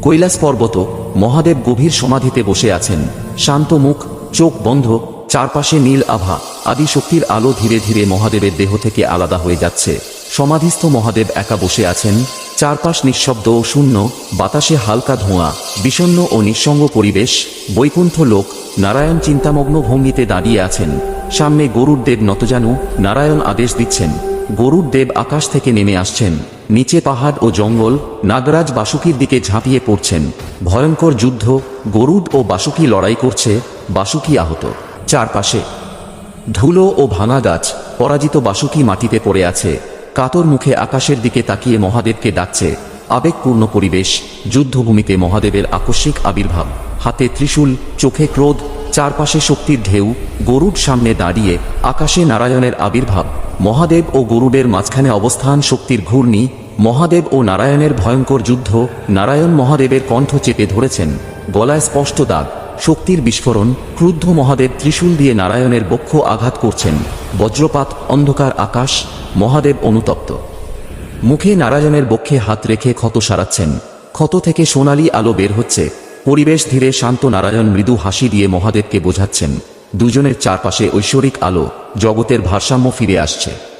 কৈলাস পর্বত। মহাদেব গভীর সমাধিতে বসে আছেন, শান্ত মুখ, চোখ বন্ধ, চারপাশে নীল আভা। আদি শক্তির আলো ধীরে ধীরে মহাদেবের দেহ থেকে আলাদা হয়ে যাচ্ছে। সমাধিস্থ মহাদেব একা বসে আছেন, চারপাশ নিঃশব্দ ও শূন্য, বাতাসে হালকা ধোঁয়া, বিষণ্ণ ও নিঃসঙ্গ পরিবেশ। বৈকুণ্ঠ লোক। নারায়ণ চিন্তামগ্ন ভঙ্গিতে দাঁড়িয়ে আছেন। সামনে গরুড় দেব নতজানু। নারায়ণ আদেশ দিচ্ছেন। গরুড় দেব আকাশ থেকে নেমে আসছেন। নিচে পাহাড় ও জঙ্গল। নাগরাজ বাসুকীর দিকে ঝাঁপিয়ে পড়ছেন। ভয়ঙ্কর যুদ্ধ। গরুড় ও বাসুকী লড়াই করছে। বাসুকী আহত। চারপাশে ধুলো ও ভাঙা গাছ। পরাজিত বাসুকী মাটিতে পড়ে আছে, কাতর মুখে আকাশের দিকে তাকিয়ে মহাদেবকে ডাকছে। আবেগপূর্ণ পরিবেশ। যুদ্ধভূমিতে মহাদেবের আকস্মিক আবির্ভাব। হাতে ত্রিশূল, চোখে ক্রোধ, চারপাশে শক্তির ঢেউ। গরুড় সামনে দাঁড়িয়ে। আকাশে নারায়ণের আবির্ভাব। মহাদেব ও গরুড়ের মাঝখানে অবস্থান শক্তির ঘূর্ণি। মহাদেব ও নারায়ণের ভয়ঙ্কর যুদ্ধ। নারায়ণ মহাদেবের কণ্ঠ চেপে ধরেছেন, গলায় স্পষ্ট দাগ। শক্তির বিস্ফোরণ। ক্রুদ্ধ মহাদেব ত্রিশূল দিয়ে নারায়ণের বক্ষ আঘাত করছেন। বজ্রপাত, অন্ধকার আকাশ। মহাদেব অনুতপ্ত। মুখে নারায়ণের বক্ষে হাত রেখে ক্ষত সারাচ্ছেন। ক্ষত থেকে সোনালি আলো বের হচ্ছে। পরিবেশ ধীরে শান্ত। নারায়ণ মৃদু হাসি দিয়ে মহাদেবকে বোঝাচ্ছেন। দুজনের চারপাশে ঐশ্বরিক আলো। জগতের ভারসাম্য ফিরে আসছে।